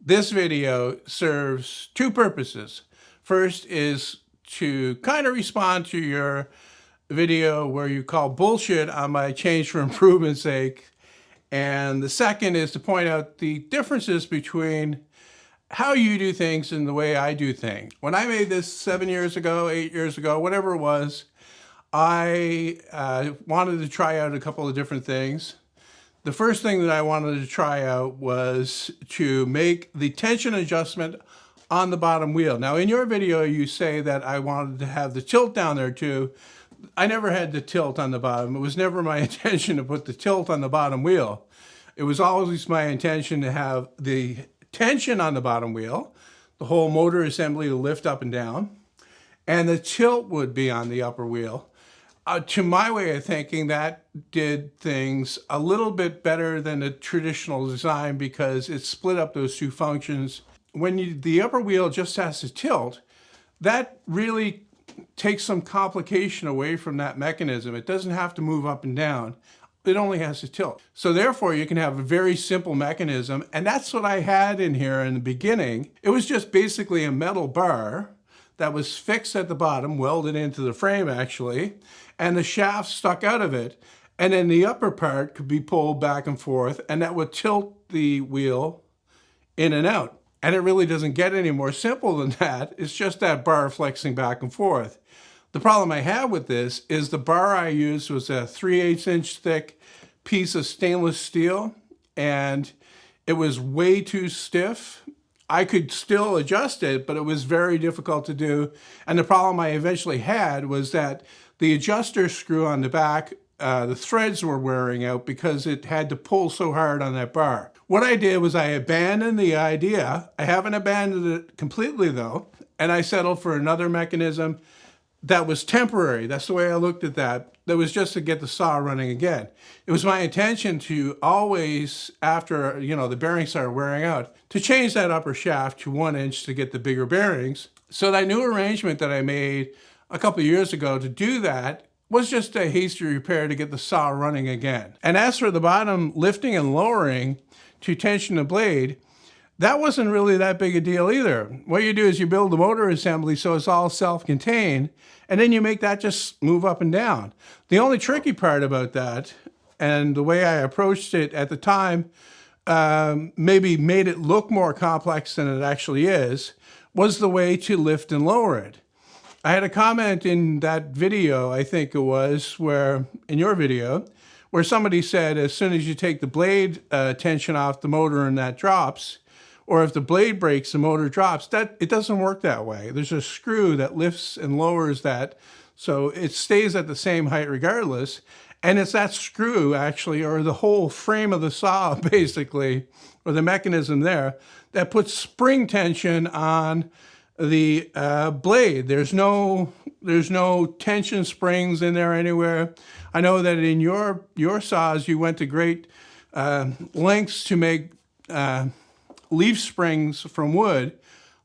This video serves two purposes. First is to kind of respond to your video where you call bullshit on my change for improvement's sake. And the second is to point out the differences between how you do things and the way I do things. When I made this 7 years ago, 8 years ago, whatever it was, I wanted to try out a couple of different things. The first thing that I wanted to try out was to make the tension adjustment on the bottom wheel. Now, in your video, you say that I wanted to have the tilt down there too. I never had the tilt on the bottom. It was never my intention to put the tilt on the bottom wheel. It was always my intention to have the tension on the bottom wheel, the whole motor assembly to lift up and down, and the tilt would be on the upper wheel. To my way of thinking, that did things a little bit better than the traditional design because it split up those two functions. When the upper wheel just has to tilt, that really takes some complication away from that mechanism. It doesn't have to move up and down. It only has to tilt. So therefore, you can have a very simple mechanism, and that's what I had in here in the beginning. It was just basically a metal bar that was fixed at the bottom, welded into the frame actually, and the shaft stuck out of it. And then the upper part could be pulled back and forth, and that would tilt the wheel in and out. And it really doesn't get any more simple than that. It's just that bar flexing back and forth. The problem I have with this is the bar I used was a 3/8 inch thick piece of stainless steel, and it was way too stiff. I could still adjust it, but it was very difficult to do. And the problem I eventually had was that the adjuster screw on the back, the threads were wearing out because it had to pull so hard on that bar. What I did was I abandoned the idea. I haven't abandoned it completely though, and I settled for another mechanism that was temporary. That's the way I looked at that. That was just to get the saw running again. It was my intention to always, after the bearings started wearing out, to change that upper shaft to 1 inch to get the bigger bearings. So that new arrangement that I made a couple of years ago to do that was just a hasty repair to get the saw running again. And as for the bottom lifting and lowering to tension the blade, that wasn't really that big a deal either. What you do is you build the motor assembly so it's all self-contained, and then you make that just move up and down. The only tricky part about that, and the way I approached it at the time, maybe made it look more complex than it actually is, was the way to lift and lower it. I had a comment in that video, I think it was, in your video, where somebody said as soon as you take the blade tension off the motor and that drops, or if the blade breaks, the motor drops. It doesn't work that way. There's a screw that lifts and lowers that, so it stays at the same height regardless. And it's that screw actually, or the whole frame of the saw basically, or the mechanism there, that puts spring tension on the blade. There's no tension springs in there anywhere. I know that in your saws, you went to great lengths to make leaf springs from wood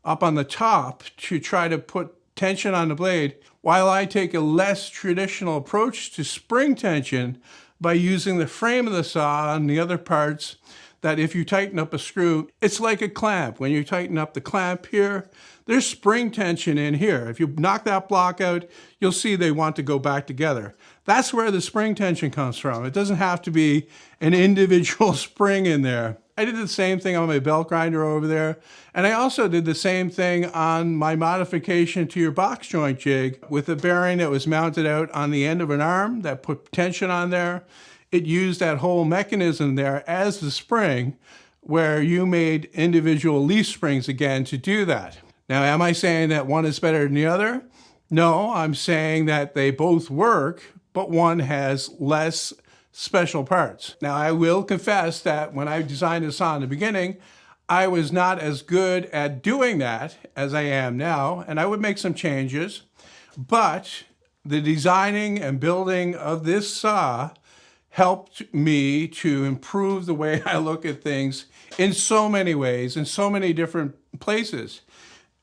up on the top to try to put tension on the blade, while I take a less traditional approach to spring tension by using the frame of the saw and the other parts that if you tighten up a screw, it's like a clamp. When you tighten up the clamp here, there's spring tension in here. If you knock that block out, you'll see they want to go back together. That's where the spring tension comes from. It doesn't have to be an individual spring in there. I did the same thing on my belt grinder over there. And I also did the same thing on my modification to your box joint jig with a bearing that was mounted out on the end of an arm that put tension on there. It used that whole mechanism there as the spring, where you made individual leaf springs again to do that. Now, am I saying that one is better than the other? No, I'm saying that they both work, but one has less special parts. Now, I will confess that when I designed this saw in the beginning, I was not as good at doing that as I am now, and I would make some changes. But the designing and building of this saw helped me to improve the way I look at things in so many ways, in so many different places.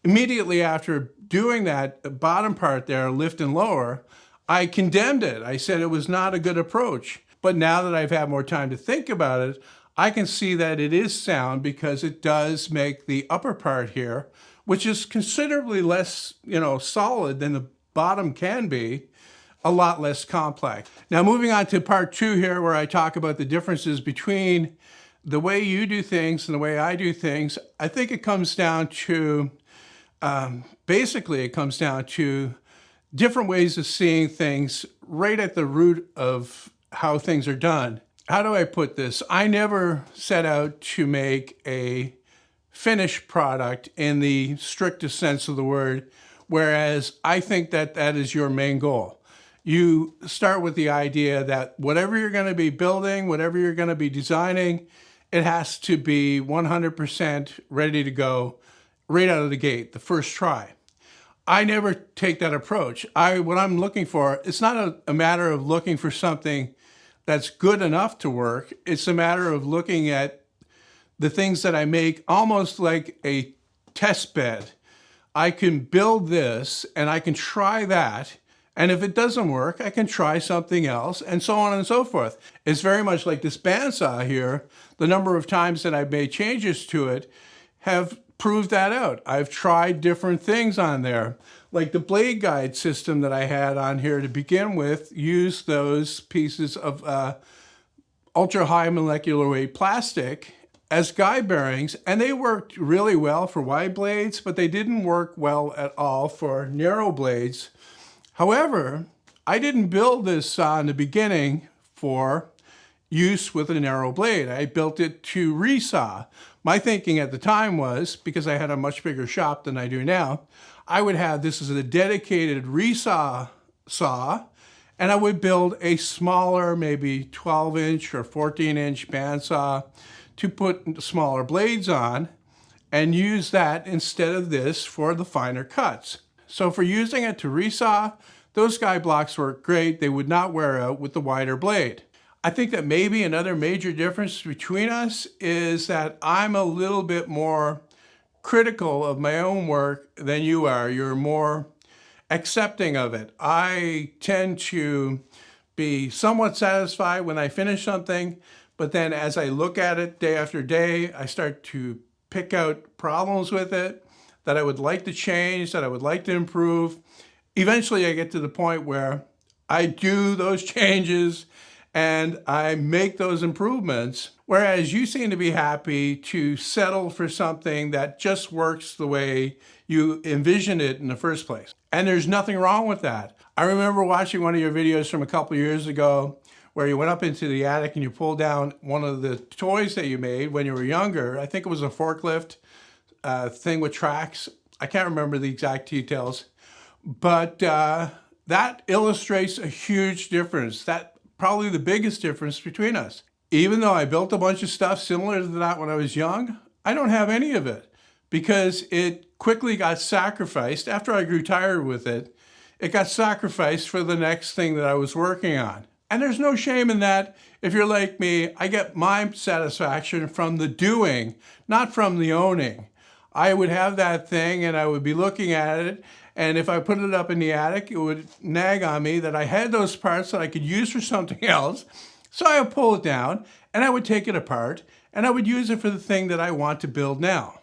Immediately after doing that bottom part there, lift and lower, I condemned it. I said it was not a good approach. But now that I've had more time to think about it, I can see that it is sound because it does make the upper part here, which is considerably less, solid than the bottom can be, a lot less complex. Now moving on to part 2 here, where I talk about the differences between the way you do things and the way I do things. I think it comes down to, basically it comes down to different ways of seeing things right at the root of how things are done. How do I put this? I never set out to make a finished product in the strictest sense of the word, whereas I think that that is your main goal. You start with the idea that whatever you're going to be building, whatever you're going to be designing, it has to be 100% ready to go right out of the gate, the first try. I never take that approach. What I'm looking for, it's not a matter of looking for something that's good enough to work. It's a matter of looking at the things that I make almost like a test bed. I can build this and I can try that. And if it doesn't work, I can try something else, and so on and so forth. It's very much like this bandsaw here. The number of times that I've made changes to it have proved that out. I've tried different things on there. Like the blade guide system that I had on here to begin with used those pieces of ultra high molecular weight plastic as guide bearings, and they worked really well for wide blades, but they didn't work well at all for narrow blades. However, I didn't build this saw in the beginning for use with a narrow blade. I built it to resaw. My thinking at the time was, because I had a much bigger shop than I do now, I would have this as a dedicated resaw saw, and I would build a smaller, maybe 12-inch or 14-inch bandsaw to put smaller blades on and use that instead of this for the finer cuts. So for using it to resaw, those guide blocks work great. They would not wear out with the wider blade. I think that maybe another major difference between us is that I'm a little bit more critical of my own work than you are. You're more accepting of it. I tend to be somewhat satisfied when I finish something, but then as I look at it day after day, I start to pick out problems with it that I would like to change, that I would like to improve. Eventually I get to the point where I do those changes and I make those improvements, whereas you seem to be happy to settle for something that just works the way you envisioned it in the first place. And there's nothing wrong with that. I remember watching one of your videos from a couple years ago where you went up into the attic and you pulled down one of the toys that you made when you were younger. I think it was a forklift thing with tracks. I can't remember the exact details, but that illustrates a huge difference. That probably the biggest difference between us. Even though I built a bunch of stuff similar to that when I was young, I don't have any of it because it quickly got sacrificed. After I grew tired with it, it got sacrificed for the next thing that I was working on. And there's no shame in that. If you're like me, I get my satisfaction from the doing, not from the owning. I would have that thing and I would be looking at it, and if I put it up in the attic, it would nag on me that I had those parts that I could use for something else. So I would pull it down and I would take it apart and I would use it for the thing that I want to build now.